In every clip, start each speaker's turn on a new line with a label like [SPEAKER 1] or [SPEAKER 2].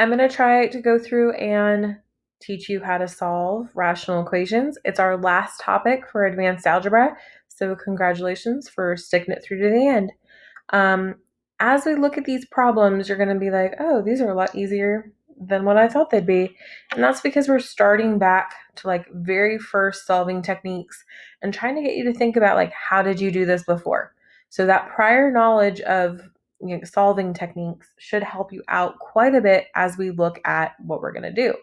[SPEAKER 1] I'm going to try to go through and teach you how to solve rational equations. It's our last topic for advanced algebra, so congratulations for sticking it through to the end. As we look at these problems, you're going to be like, oh, these are a lot easier than what I thought they'd be. And that's because we're starting back to like very first solving techniques and trying to get you to think about like, how did you do this before? So that prior knowledge of solving techniques should help you out quite a bit as we look at what we're going to do.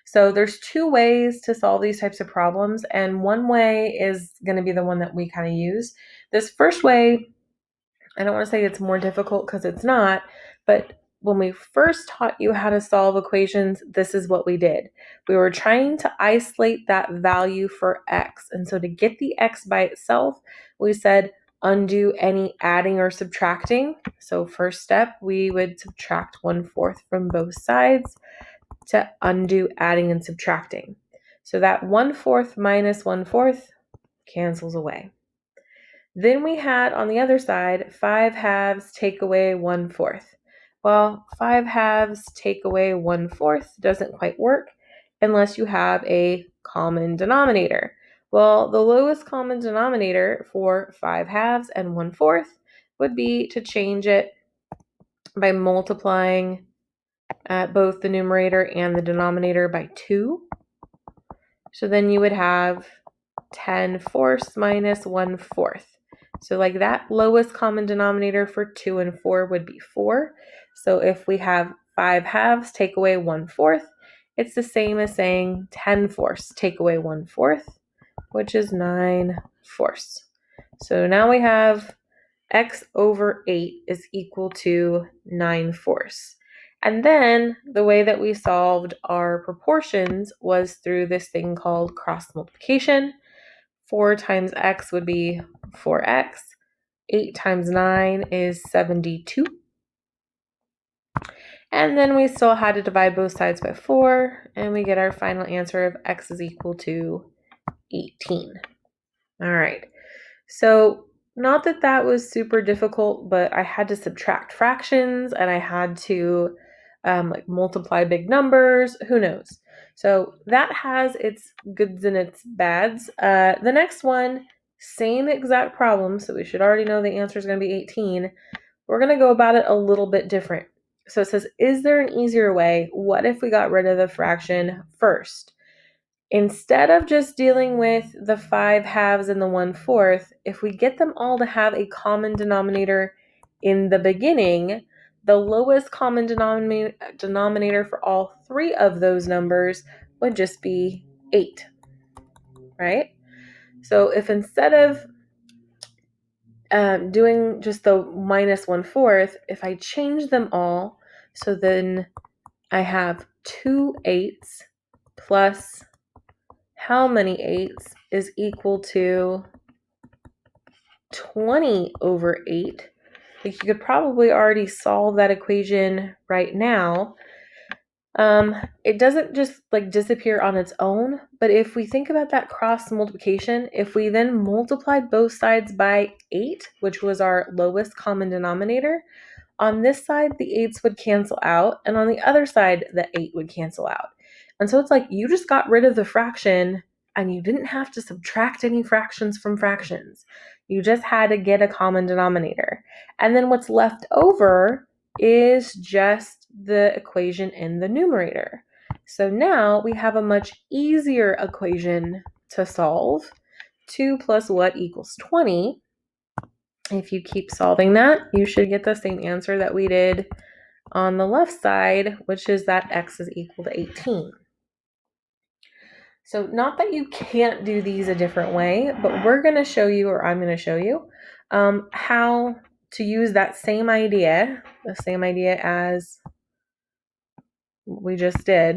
[SPEAKER 1] So there's two ways to solve these types of problems, and one way is going to be the one that we kind of use. This first way, I don't want to say it's more difficult because it's not, but when we first taught you how to solve equations, this is what we did. We were trying to isolate that value for x. And so to get the x by itself, we said undo any adding or subtracting. So first step, we would subtract 1/4 from both sides to undo adding and subtracting. So that 1/4 minus 1/4 cancels away. Then we had on the other side 5/2 take away 1/4. Well, 5/2 take away 1/4 doesn't quite work unless you have a common denominator. Well, the lowest common denominator for 5/2 and 1/4 would be to change it by multiplying both the numerator and the denominator by 2. So then you would have 10/4 minus 1/4. So like that lowest common denominator for 2 and 4 would be 4. So if we have 5/2 take away 1/4, it's the same as saying 10/4 take away 1/4, which is 9/4. So now we have x over 8 is equal to 9/4. And then the way that we solved our proportions was through this thing called cross multiplication. 4 times x would be 4x. 8 times 9 is 72. And then we still had to divide both sides by 4, and we get our final answer of x is equal to 18. All right. So not that that was super difficult, but I had to subtract fractions and I had to multiply big numbers. Who knows? So that has its goods and its bads. The next one, same exact problem. So we should already know the answer is going to be 18. We're going to go about it a little bit different. So it says, is there an easier way? What if we got rid of the fraction first? Instead of just dealing with the 5/2 and the 1/4, if we get them all to have a common denominator in the beginning, the lowest common denominator for all three of those numbers would just be 8, right? So if instead of doing just the minus 1/4, if I change them all, so then I have 2 8s plus how many 8s is equal to 20 over 8. Like you could probably already solve that equation right now. It doesn't just like disappear on its own, but if we think about that cross multiplication, if we then multiplied both sides by 8, which was our lowest common denominator, on this side the 8s would cancel out, and on the other side the 8 would cancel out. And so it's like you just got rid of the fraction and you didn't have to subtract any fractions from fractions. You just had to get a common denominator. And then what's left over is just the equation in the numerator. So now we have a much easier equation to solve. 2 plus what equals 20. If you keep solving that, you should get the same answer that we did on the left side, which is that x is equal to 18. So not that you can't do these a different way, but we're going to show you, or I'm going to show you, how to use that same idea, the same idea as we just did,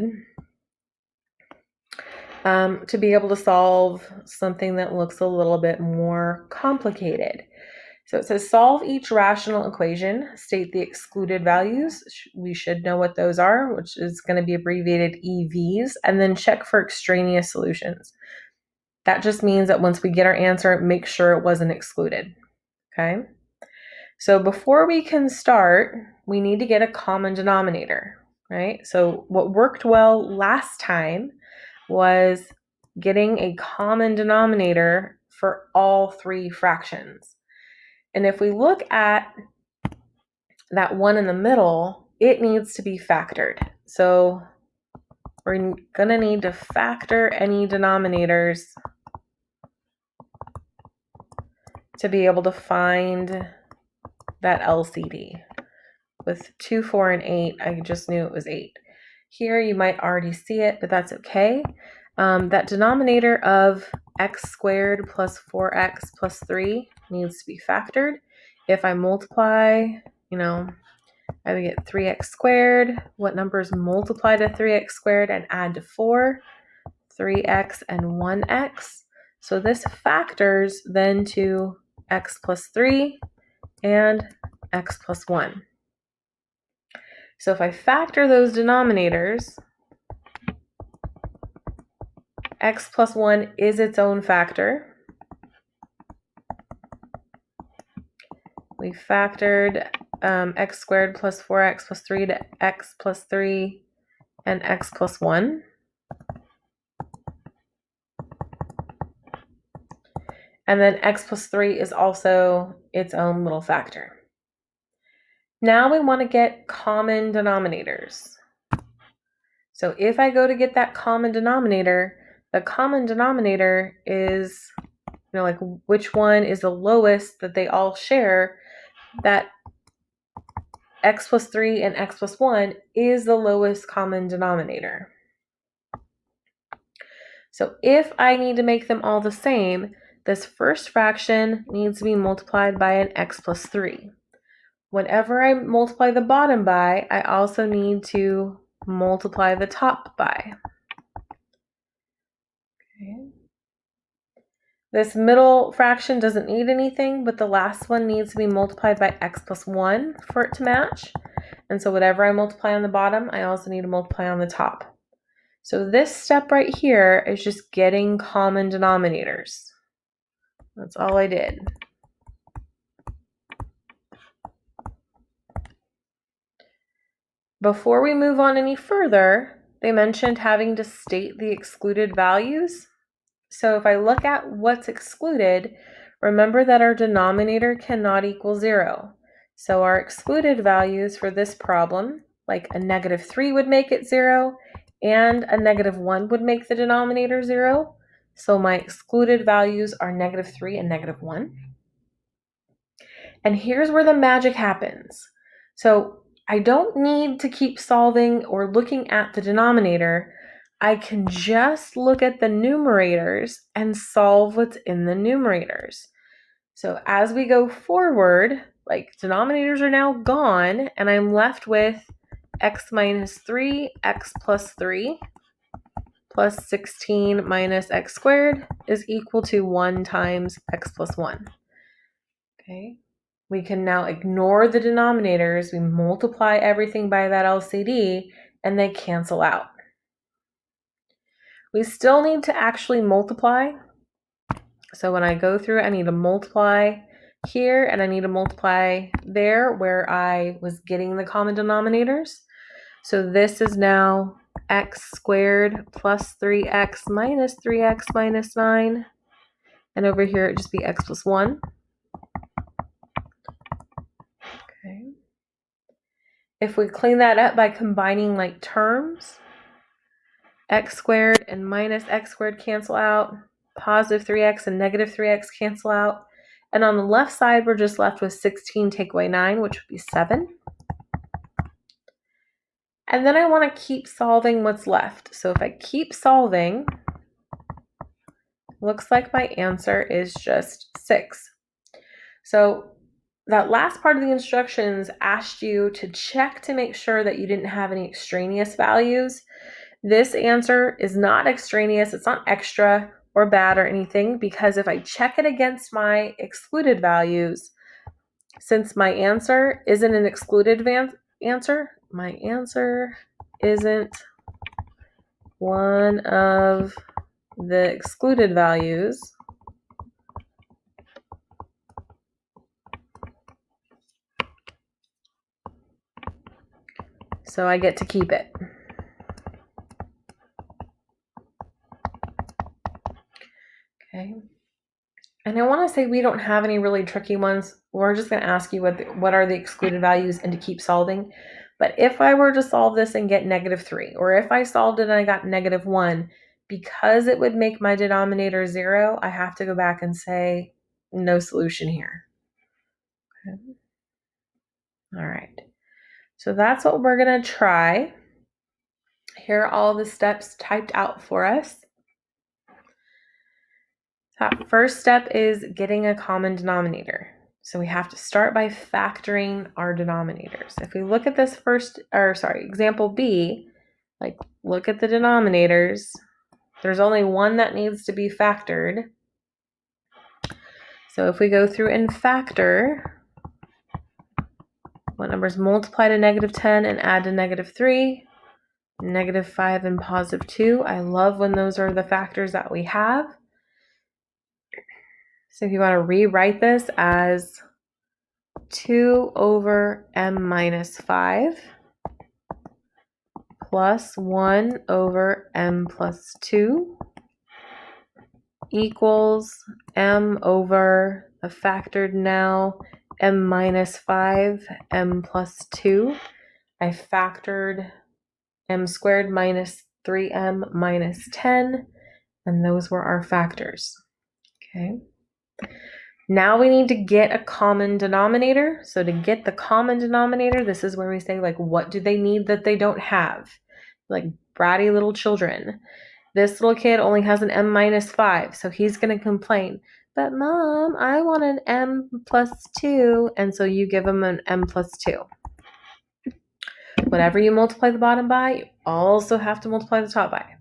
[SPEAKER 1] to be able to solve something that looks a little bit more complicated. So it says solve each rational equation, state the excluded values. We should know what those are, which is going to be abbreviated EVs, and then check for extraneous solutions. That just means that once we get our answer, make sure it wasn't excluded. Okay? So before we can start, we need to get a common denominator. right? So what worked well last time was getting a common denominator for all three fractions. And if we look at that one in the middle, it needs to be factored. So we're going to need to factor any denominators to be able to find that LCD. With 2, 4, and 8, I just knew it was 8. Here you might already see it, but that's okay. That denominator of x squared plus 4x plus 3 needs to be factored. If I multiply, I would get 3x squared. What numbers multiply to 3x squared and add to 4? 3x and 1x. So this factors then to x plus 3 and x plus 1. So if I factor those denominators, x plus 1 is its own factor. We factored x squared plus 4x plus 3 to x plus 3 and x plus 1. And then x plus 3 is also its own little factor. Now we want to get common denominators. So if I go to get that common denominator, the common denominator is, like which one is the lowest that they all share. That x plus 3 and x plus 1 is the lowest common denominator. So if I need to make them all the same, this first fraction needs to be multiplied by an x plus 3. Whenever I multiply the bottom by, I also need to multiply the top by. Okay. This middle fraction doesn't need anything, but the last one needs to be multiplied by x plus 1 for it to match. And so whatever I multiply on the bottom, I also need to multiply on the top. So this step right here is just getting common denominators. That's all I did. Before we move on any further, they mentioned having to state the excluded values. So if I look at what's excluded, remember that our denominator cannot equal 0. So our excluded values for this problem, like a -3 would make it 0, and a -1 would make the denominator 0. So my excluded values are -3 and -1. And here's where the magic happens. So I don't need to keep solving or looking at the denominator. I can just look at the numerators and solve what's in the numerators. So as we go forward, like denominators are now gone, and I'm left with x minus 3, x plus 3, plus 16 minus x squared is equal to 1 times x plus 1. Okay. We can now ignore the denominators. We multiply everything by that LCD, and they cancel out. We still need to actually multiply. So when I go through, I need to multiply here, and I need to multiply there where I was getting the common denominators. So this is now x squared plus 3x minus 9. And over here, it'd just be x plus 1. Okay. If we clean that up by combining like terms, x squared and minus x squared cancel out, positive 3x and negative 3x cancel out, and on the left side we're just left with 16 take away 9, which would be 7. And then I want to keep solving what's left. So if I keep solving, looks like my answer is just 6. So that last part of the instructions asked you to check to make sure that you didn't have any extraneous values. This answer is not extraneous, it's not extra or bad or anything, because if I check it against my excluded values, since my answer isn't an excluded answer, my answer isn't one of the excluded values, So I get to keep it. Okay. And I want to say we don't have any really tricky ones. We're just going to ask you what are the excluded values and to keep solving. But if I were to solve this and get -3, or if I solved it and I got -1, because it would make my denominator 0, I have to go back and say no solution here. Okay. All right. So that's what we're going to try. Here are all the steps typed out for us. That first step is getting a common denominator. So we have to start by factoring our denominators. If we look at this example B, like look at the denominators, there's only one that needs to be factored. So if we go through and factor, what numbers multiply to -10 and add to -3, -5 and +2. I love when those are the factors that we have. So if you want to rewrite this as 2 over m minus 5 plus 1 over m plus 2 equals m over the factored now m minus 5, m plus 2. I factored m squared minus 3m minus 10, and those were our factors. Okay. Now we need to get a common denominator. So to get the common denominator, this is where we say, like, what do they need that they don't have? Like bratty little children. This little kid only has an m minus 5, so he's going to complain, but Mom, I want an m plus 2, and so you give him an m plus 2. Whatever you multiply the bottom by, you also have to multiply the top by.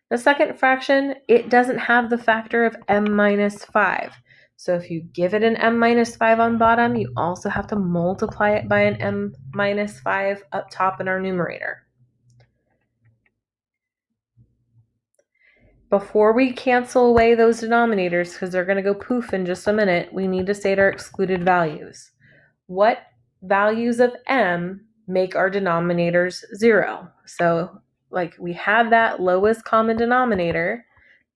[SPEAKER 1] The second fraction, it doesn't have the factor of m minus 5. So if you give it an m minus 5 on bottom, you also have to multiply it by an m minus 5 up top in our numerator. Before we cancel away those denominators, because they're going to go poof in just a minute, we need to state our excluded values. What values of m make our denominators 0? So like we have that lowest common denominator,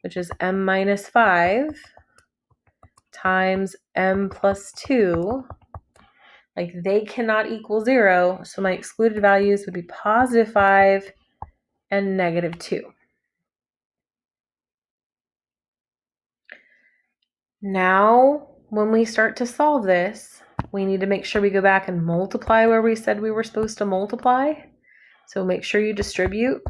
[SPEAKER 1] which is m minus 5 times m plus 2. Like they cannot equal 0, so my excluded values would be +5 and -2. Now, when we start to solve this, we need to make sure we go back and multiply where we said we were supposed to multiply. So make sure you distribute.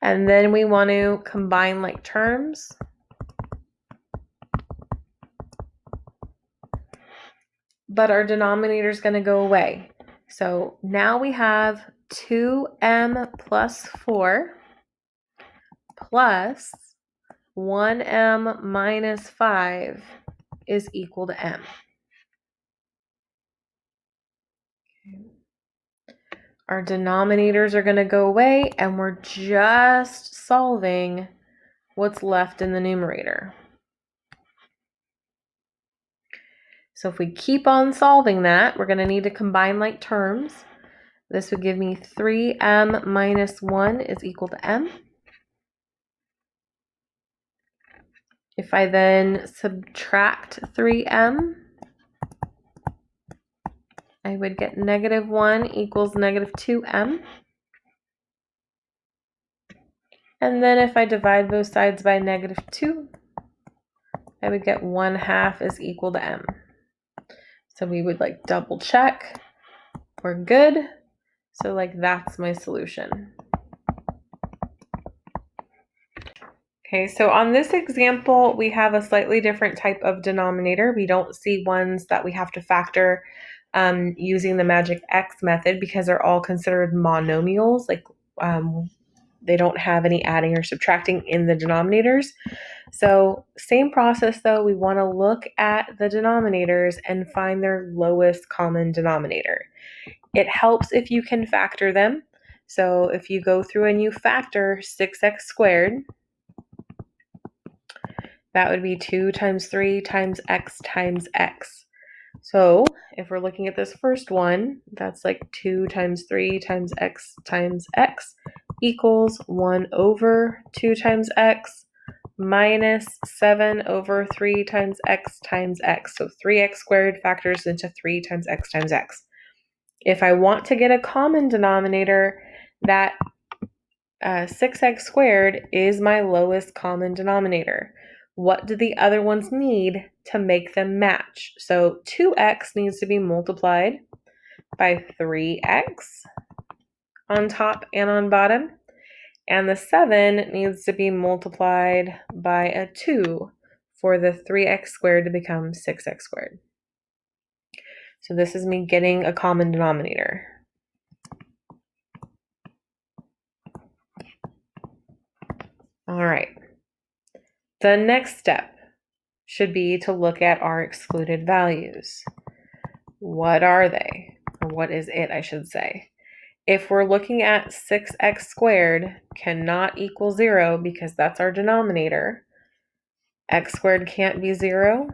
[SPEAKER 1] And then we want to combine like terms. But our denominator is going to go away. So now we have 2m plus 4 plus 1m minus 5 is equal to m. Our denominators are going to go away, and we're just solving what's left in the numerator. So if we keep on solving that, we're going to need to combine like terms. This would give me 3m minus 1 is equal to m. If I then subtract 3m, I would get -1 equals -2m. And then if I divide both sides by -2, I would get 1/2 is equal to m. So we would like double check. We're good. So like that's my solution. Okay, so on this example, we have a slightly different type of denominator. We don't see ones that we have to factor using the magic X method because they're all considered monomials. Like they don't have any adding or subtracting in the denominators. So same process though, we want to look at the denominators and find their lowest common denominator. It helps if you can factor them. So if you go through and you factor 6x squared, that would be 2 times 3 times x times x. So if we're looking at this first one, that's like 2 times 3 times x equals 1 over 2 times x minus 7 over 3 times x times x. So 3x squared factors into 3 times x times x. If I want to get a common denominator, that 6x squared is my lowest common denominator. What do the other ones need to make them match? So 2x needs to be multiplied by 3x on top and on bottom. And the 7 needs to be multiplied by a 2 for the 3x squared to become 6x squared. So this is me getting a common denominator. All right. The next step should be to look at our excluded values. What are they? Or what is it, I should say. If we're looking at 6x squared cannot equal 0 because that's our denominator. X squared can't be 0.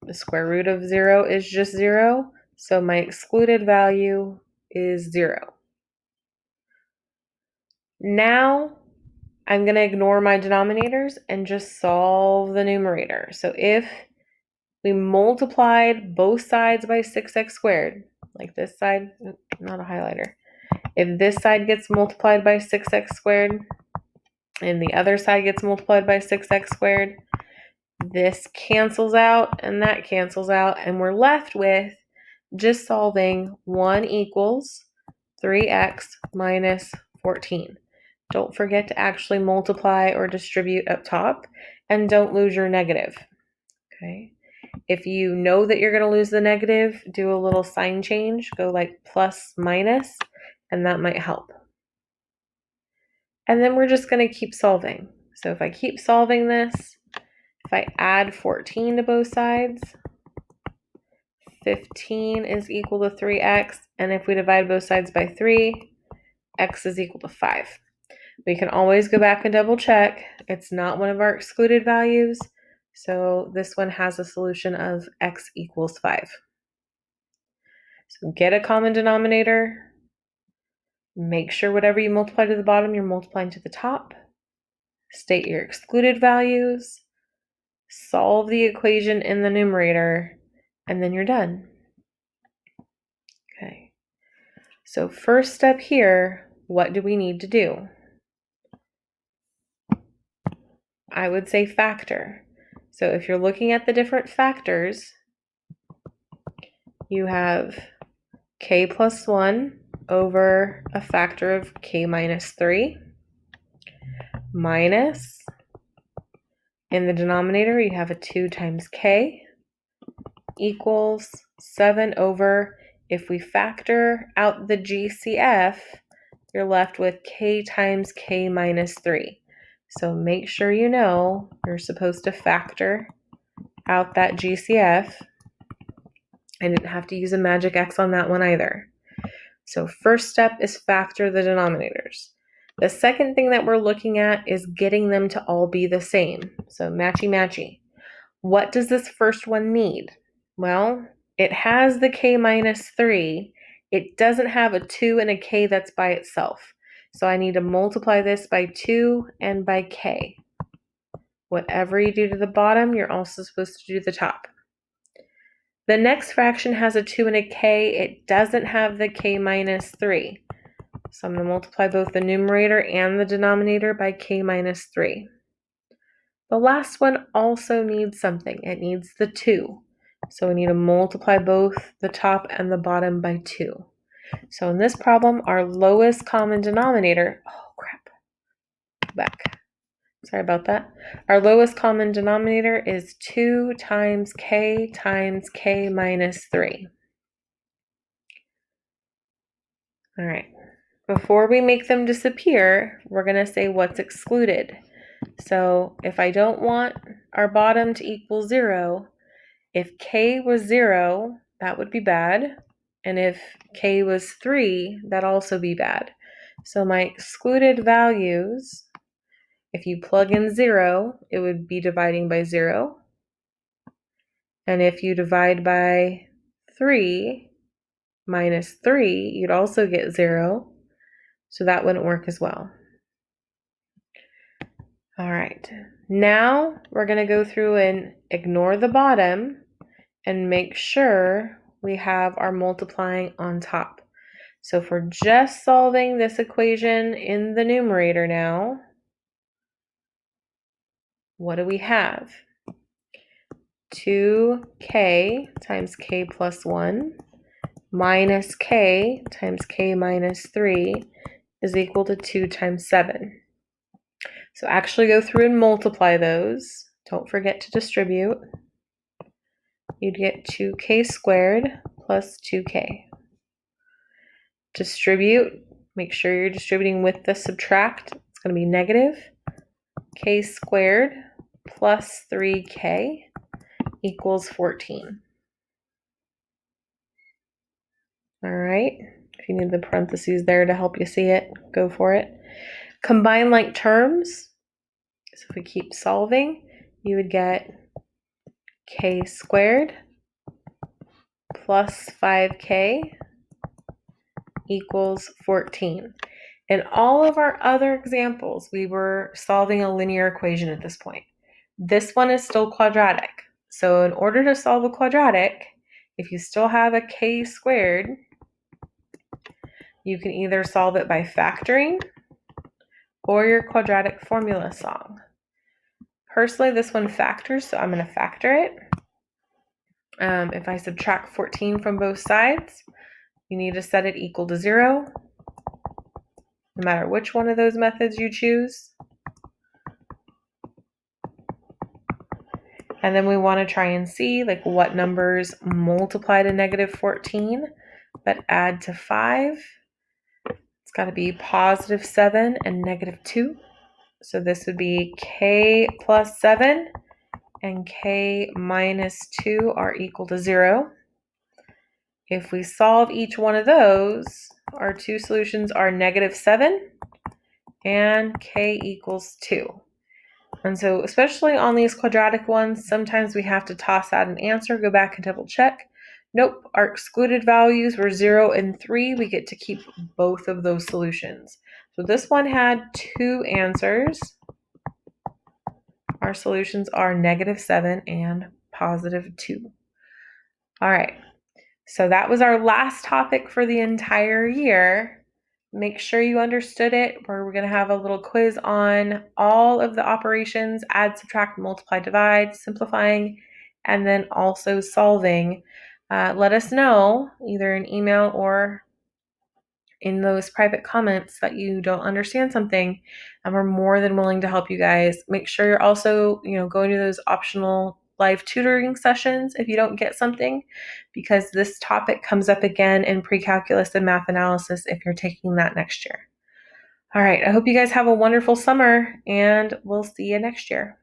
[SPEAKER 1] The square root of 0 is just 0. So my excluded value is 0. Now I'm going to ignore my denominators and just solve the numerator. So if we multiplied both sides by 6x squared, like this side, not a highlighter. If this side gets multiplied by 6x squared and the other side gets multiplied by 6x squared, this cancels out and that cancels out, and we're left with just solving 1 equals 3x minus 14. Don't forget to actually multiply or distribute up top, and don't lose your negative. Okay. If you know that you're going to lose the negative, do a little sign change. Go like plus minus, and that might help. And then we're just going to keep solving. So if I keep solving this, if I add 14 to both sides, 15 is equal to 3x. And if we divide both sides by 3, x is equal to 5. We can always go back and double check. It's not one of our excluded values. So this one has a solution of x equals 5. So get a common denominator. Make sure whatever you multiply to the bottom, you're multiplying to the top. State your excluded values. Solve the equation in the numerator, and then you're done. Okay. So first step here, what do we need to do? I would say factor. So if you're looking at the different factors, you have k plus 1 over a factor of k minus 3 minus, in the denominator you have a 2 times k equals 7 over, if we factor out the GCF, you're left with k times k minus 3. So make sure you know you're supposed to factor out that GCF. I didn't have to use a magic X on that one either. So first step is factor the denominators. The second thing that we're looking at is getting them to all be the same. So matchy matchy. What does this first one need? Well, it has the k minus 3. It doesn't have a 2 and a k that's by itself. So I need to multiply this by 2 and by k. Whatever you do to the bottom, you're also supposed to do the top. The next fraction has a 2 and a k. It doesn't have the k minus 3. So I'm going to multiply both the numerator and the denominator by k minus 3. The last one also needs something. It needs the 2. So we need to multiply both the top and the bottom by 2. So in this problem, our lowest common denominator, oh crap, back. Sorry about that. Our lowest common denominator is 2 times k minus 3. All right. Before we make them disappear, we're going to say what's excluded. So if I don't want our bottom to equal 0, if k was 0, that would be bad. And if k was 3, that'd also be bad. So my excluded values If you plug in 0, it would be dividing by 0. And if you divide by 3 minus 3, you'd also get 0. So that wouldn't work as well. All right. Now we're going to go through and ignore the bottom and make sure we have our multiplying on top. So if we're just solving this equation in the numerator now, what do we have? 2k times k plus 1 minus k times k minus 3 is equal to 2 times 7. So actually go through and multiply those. Don't forget to distribute. You'd get 2k squared plus 2k. Distribute. Make sure you're distributing with the subtract. It's going to be negative k squared plus 3k equals 14. All right. If you need the parentheses there to help you see it, go for it. Combine like terms. So if we keep solving, you would get k squared plus 5k equals 14. In all of our other examples, we were solving a linear equation at this point. This one is still quadratic. So in order to solve a quadratic, if you still have a k squared, you can either solve it by factoring or your quadratic formula song. Personally, this one factors, so I'm going to factor it. If I subtract 14 from both sides, you need to set it equal to 0, no matter which one of those methods you choose. And then we want to try and see like what numbers multiply to negative 14 but add to 5. It's got to be positive 7 and negative 2. So this would be k plus 7 and k minus 2 are equal to 0. If we solve each one of those, our two solutions are negative 7 and k equals 2. And so especially on these quadratic ones, sometimes we have to toss out an answer, go back and double check. Nope, our excluded values were 0 and 3. We get to keep both of those solutions. So this one had 2 answers. Our solutions are negative 7 and positive 2. All right, so that was our last topic for the entire year. Make sure you understood it. We're going to have a little quiz on all of the operations, add, subtract, multiply, divide, simplifying, and then also solving. Let us know either in email or in those private comments that you don't understand something, and we're more than willing to help you guys. Make sure you're also, going to those optional live tutoring sessions if you don't get something, because this topic comes up again in pre-calculus and math analysis if you're taking that next year. All right, I hope you guys have a wonderful summer, and we'll see you next year.